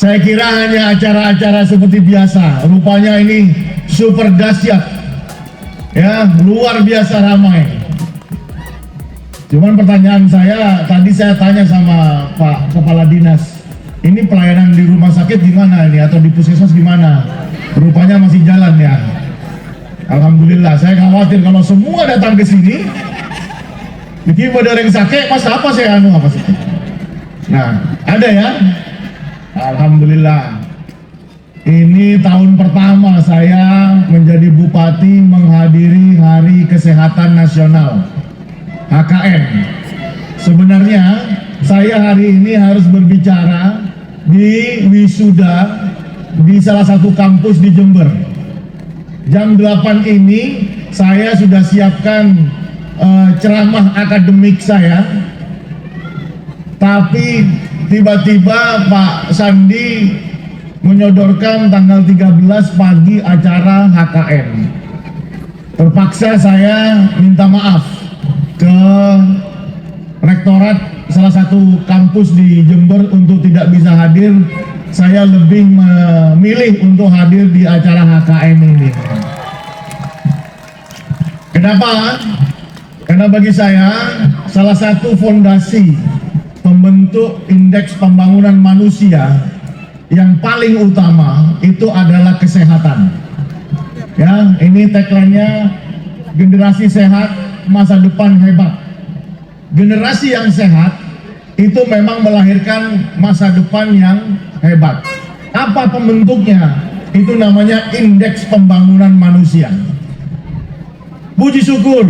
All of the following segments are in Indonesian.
Saya kira hanya acara-acara seperti biasa, rupanya ini super dahsyat, ya, luar biasa ramai. Cuman pertanyaan saya, tadi saya tanya sama Pak Kepala Dinas, ini pelayanan di rumah sakit gimana ini, atau di puskesmas gimana? Rupanya masih jalan ya. Alhamdulillah, saya khawatir kalau semua datang ke sini, bikin ada yang sakit, mas apa saya apa sih? Nah, ada ya. Alhamdulillah. Ini tahun pertama saya menjadi bupati menghadiri Hari Kesehatan Nasional HKN. Sebenarnya saya hari ini harus berbicara di wisuda di salah satu kampus di Jember. Jam 8 ini saya sudah siapkan ceramah akademik saya, tapi tiba-tiba Pak Sandi menyodorkan tanggal 13 pagi acara HKN. Terpaksa saya minta maaf ke rektorat salah satu kampus di Jember untuk tidak bisa hadir. Saya lebih memilih untuk hadir di acara HKN ini. Kenapa? Karena bagi saya salah satu fondasi membentuk indeks pembangunan manusia yang paling utama itu adalah kesehatan. Ya, ini tagline-nya generasi sehat, masa depan hebat. Generasi yang sehat itu memang melahirkan masa depan yang hebat. Apa pembentuknya? Itu namanya indeks pembangunan manusia. Puji syukur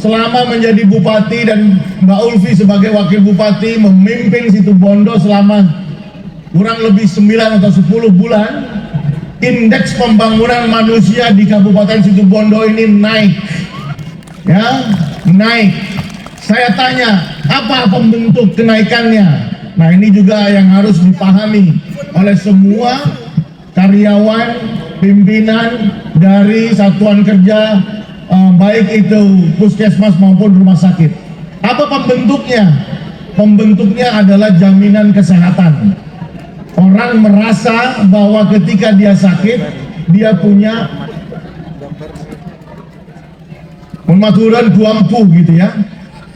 selama menjadi bupati dan Mbak Ulfi sebagai wakil bupati memimpin Situbondo selama kurang lebih 9 atau 10 bulan, indeks pembangunan manusia di Kabupaten Situbondo ini naik, ya, naik. Saya tanya, apa pembentuk kenaikannya? Nah, ini juga yang harus dipahami oleh semua karyawan, pimpinan dari satuan kerja, baik itu puskesmas maupun rumah sakit. Apa pembentuknya? Pembentuknya adalah jaminan kesehatan. Orang merasa bahwa ketika dia sakit, dia punya pematuran buampu gitu ya,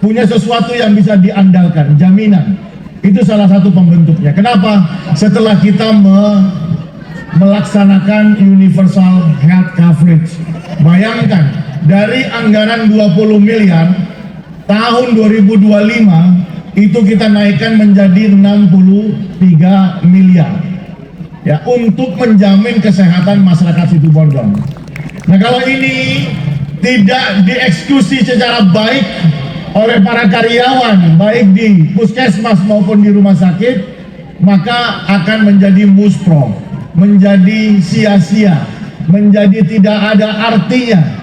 punya sesuatu yang bisa diandalkan, jaminan. Itu salah satu pembentuknya. Kenapa? Setelah kita melaksanakan universal health coverage, bayangkan dari anggaran 20 miliar tahun 2025 itu kita naikkan menjadi 63 miliar ya, untuk menjamin kesehatan masyarakat Situbondo. Nah, kalau ini tidak dieksekusi secara baik oleh para karyawan baik di puskesmas maupun di rumah sakit, maka akan menjadi muspro, menjadi sia-sia, menjadi tidak ada artinya.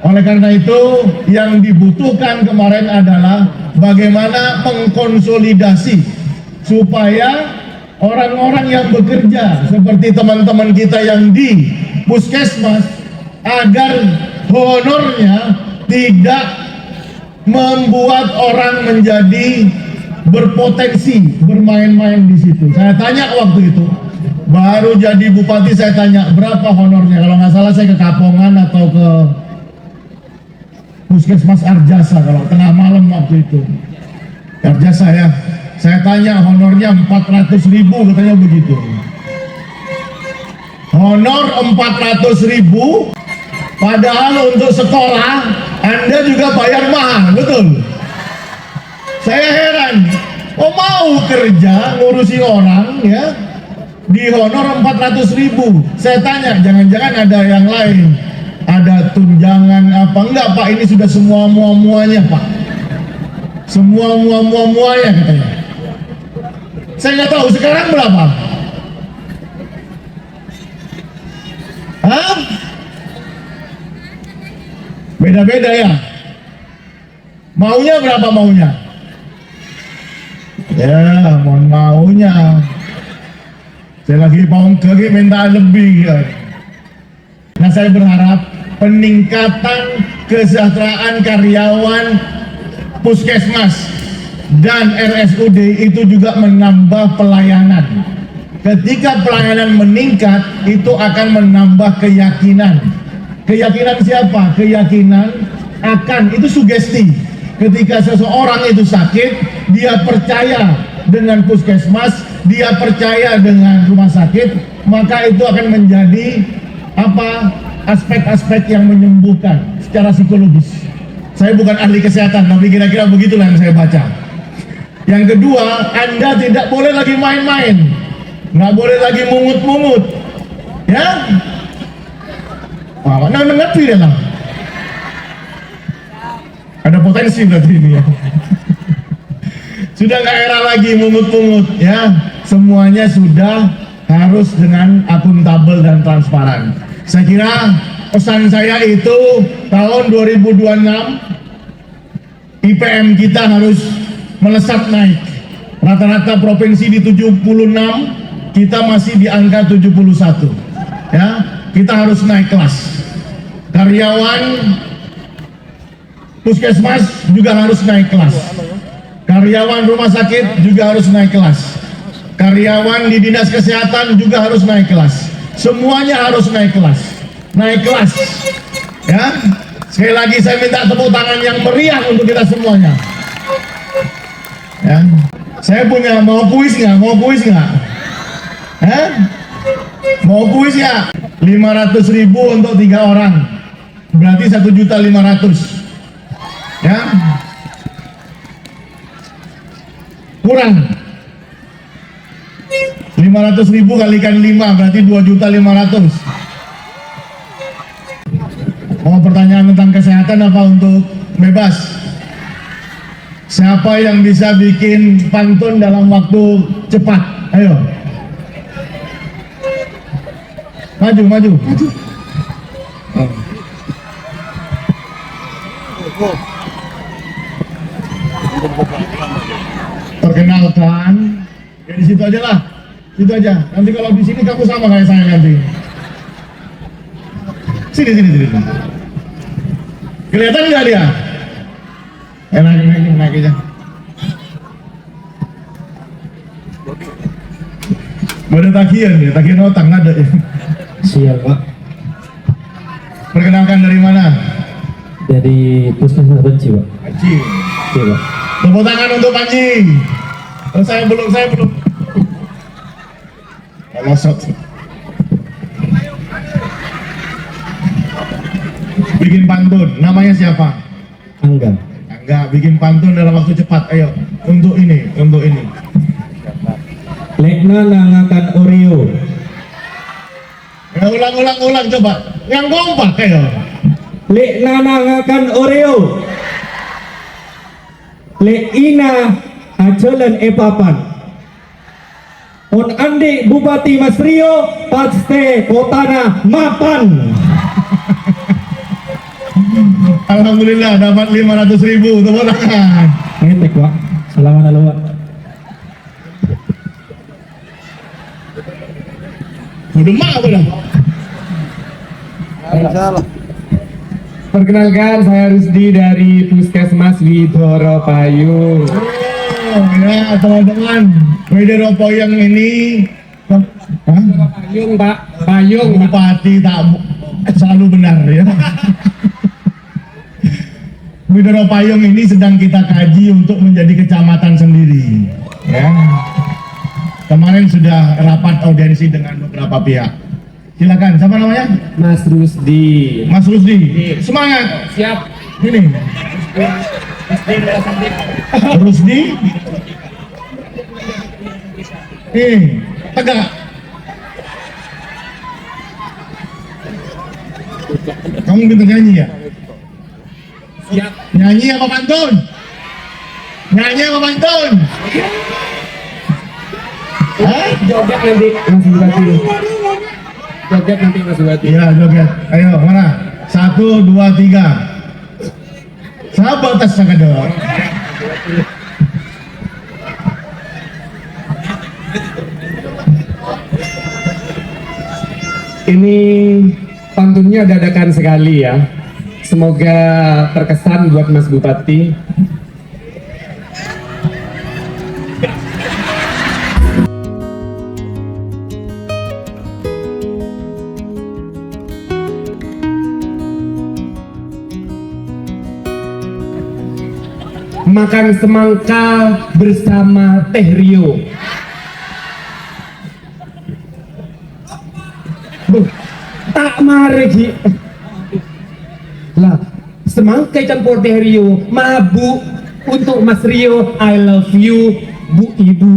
Oleh karena itu, yang dibutuhkan kemarin adalah bagaimana mengkonsolidasi supaya orang-orang yang bekerja seperti teman-teman kita yang di puskesmas, agar honornya tidak membuat orang menjadi berpotensi bermain-main di situ. Saya tanya waktu itu, baru jadi bupati, saya tanya berapa honornya. Kalau nggak salah saya ke Kapongan atau ke Puskesmas Arjasa kalau tengah malam waktu itu. Arjasa ya. Saya tanya honornya 400.000 katanya begitu. Honor 400.000, padahal untuk sekolah Anda juga bayar mahal, betul? Saya heran, oh mau kerja ngurusi orang ya di honor 400.000. Saya tanya, jangan-jangan ada yang lain, ada tunjangan apa? Enggak Pak, ini sudah semua muanya Pak, semua muanya katanya. Saya nggak tahu sekarang berapa. Hah? Beda-beda ya. Maunya berapa maunya? Ya, mohon maunya. Saya lagi minta lebih ya. Nah, saya berharap peningkatan kesejahteraan karyawan puskesmas dan RSUD itu juga menambah pelayanan. Ketika pelayanan meningkat, itu akan menambah keyakinan. Keyakinan siapa? Keyakinan akan, itu sugesti. Ketika seseorang itu sakit, dia percaya dengan puskesmas, dia percaya dengan rumah sakit, maka itu akan menjadi aspek-aspek yang menyembuhkan secara psikologis. Saya bukan ahli kesehatan, tapi kira-kira begitulah yang saya baca. Yang kedua, Anda tidak boleh lagi main-main, nggak boleh lagi mungut-mungut, ya. Wah, mana ngerti dia lah. Ada potensi berarti ini ya. Sudah nggak era lagi mungut-mungut, ya. Semuanya sudah harus dengan akuntabel dan transparan. Saya kira pesan saya itu tahun 2026 IPM kita harus melesat naik. Rata-rata provinsi di 76, kita masih di angka 71. Ya, kita harus naik kelas. Karyawan puskesmas juga harus naik kelas. Karyawan rumah sakit juga harus naik kelas. Karyawan di dinas kesehatan juga harus naik kelas. Semuanya harus naik kelas. Naik kelas. Ya. Sekali lagi saya minta tepuk tangan yang meriah untuk kita semuanya. Ya. Saya punya, mau kuis nggak? Mau kuis nggak? Mau kuis ya? 500.000 untuk 3 orang. Berarti 1.500.000. Ya. Kurang. 500.000 kalikan 5 berarti 2.500.000. Mau pertanyaan tentang kesehatan apa untuk bebas? Siapa yang bisa bikin pantun dalam waktu cepat? Ayo. Maju, maju. Perkenalkan, ya di situ aja lah, situ aja. Nanti kalau di sini kamu sama kayak saya nanti. Sini. Kelihatan nggak dia? Naik aja. Ada tagihan ya, tagihan otak ada ya. Siap Pak. Perkenalkan dari mana? Dari Puskesmas Benci Pak. Panji. Iya Pak. Tepuk tangan untuk Panji. Oh, saya belum. Losot. Bikin pantun, namanya siapa? Angga. Enggak, bikin pantun dalam waktu cepat. Ayo, untuk ini. Lekna nangakan Oreo. Ya, ulang coba. Yang kompak ayo. Lekna nangakan Oreo. Leina ajalan epapan. On ande Bupati Mas Rio paste kotana mapan. Alhamdulillah dapat 500.000. Tepuk tangan. Ngetek Pak. Selamat malam Pak. Udah mak apa dah? Salah. Perkenalkan, saya Rusdi dari Puskesmas Widoro Payung. Oh ya teman-teman, Widoro Payung ini Payung Pak, Payung Pak. Bupati tak selalu benar ya. Widoro Payung ini sedang kita kaji untuk menjadi kecamatan sendiri ya. Kemarin sudah rapat audiensi dengan beberapa pihak. Silakan, siapa namanya? Mas Rusdi. Mas Rusdi. Semangat. Siap. Ini. Rusdi. Tegak. Kamu pintar nyanyi ya? Siap. Nyanyi apa pantun? Nyanyi apa pantun? Joget nanti Mas Bupati. Joget nanti Mas Bupati. Iya joget. Ayo mana? 1, 2, 3. Sahabat tas sakador. Ini pantunnya dadakan sekali ya. Semoga terkesan buat Mas Bupati. makan semangka bersama Teh Rio. Buh, tak mare Ji. Lah, semangka campur Teh Rio, mabuk untuk Mas Rio. I love you, Bu Ibu.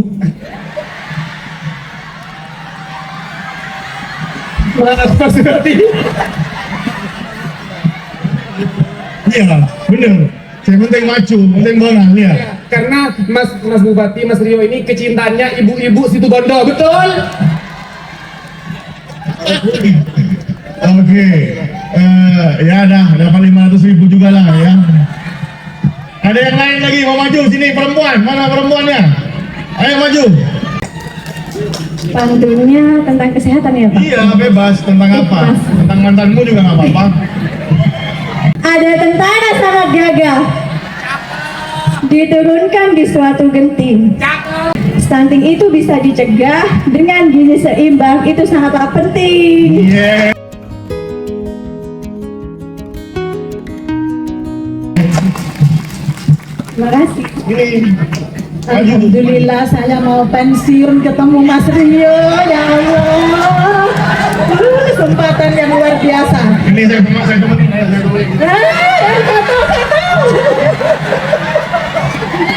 Maaf Mas Berarti. Iya, bener. Saya penting maju, penting banget, lihat. Karena Mas Bupati, Mas Rio ini kecintaannya ibu-ibu situ Bondo, betul? Oke, ya dah, dapat 500.000 juga lah ya. Ada yang lain lagi mau maju sini, perempuan, mana perempuannya? Ayo maju. Pantunnya tentang kesehatan ya Pak? Iya, bebas. Tentang apa? Bebas. Tentang mantanmu juga nggak apa-apa. Ada tentara sangat gagah diturunkan di suatu genting. Stunting itu bisa dicegah dengan gizi seimbang, itu sangatlah penting. Iya. Terima kasih. Ini. Maju. Alhamdulillah saya mau pensiun ketemu Mas Rio, ya Allah. Kesempatan yang luar biasa. Ini saya temenin. Saya tahu.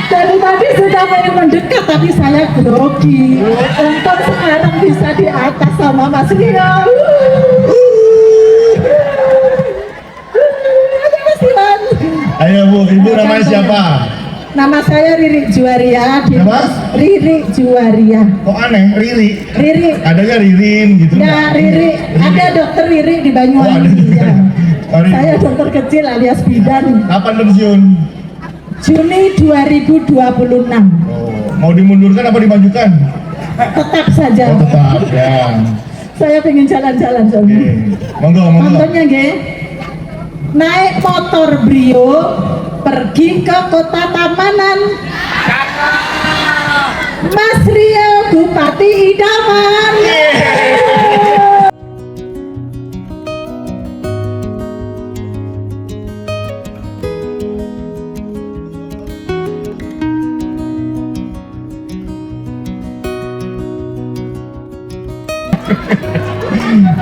Dari tadi sudah pengen mendekat tapi saya grogi. Untung sekarang bisa di atas sama Mas Rio. Ayo Bu, Ibu namanya siapa? Nama saya Riri Juwaria. Siapa? Riri Juwaria. Kok aneh, Riri? Riri. Adanya Ririn gitu. Ya, Riri. Ada dokter Riri di Oh, ada Banyuwangi. juga. Ya. Oh, Riri. Saya dokter kecil alias bidan. Kapan pensiun? Juni 2026. Oh, mau dimundurkan apa dimajukan? Tetap saja. Oh, tetap ya. Saya pengen jalan-jalan soalnya. Oke. Monggo. Contohnya nggih. Naik motor Brio pergi ke kota Tamanan. Mas Rio Bupati Idaman.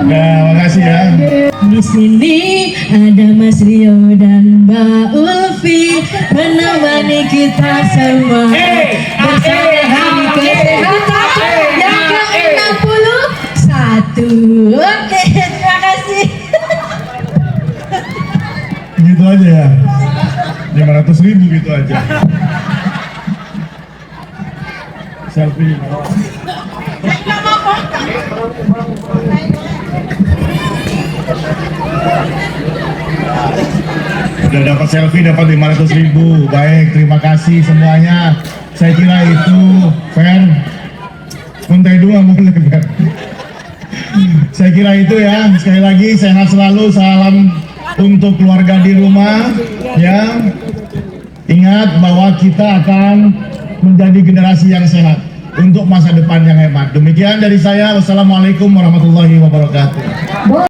Nah, makasih ya. Di sini ada Mas Rio dan Mbak Ulfi menemani kita semua bersama hari kesehatan yang ke-61. Oke, terima kasih. Gitu aja ya. 500.000 gitu aja. Selfie. Udah dapat selfie, dapat 500.000. Baik, terima kasih semuanya. Saya kira itu fair. Muntai dua boleh fair. Saya kira itu ya. Sekali lagi sehat selalu. Salam untuk keluarga di rumah. Ya, ingat bahwa kita akan menjadi generasi yang sehat untuk masa depan yang hebat. Demikian dari saya. Wassalamualaikum warahmatullahi wabarakatuh.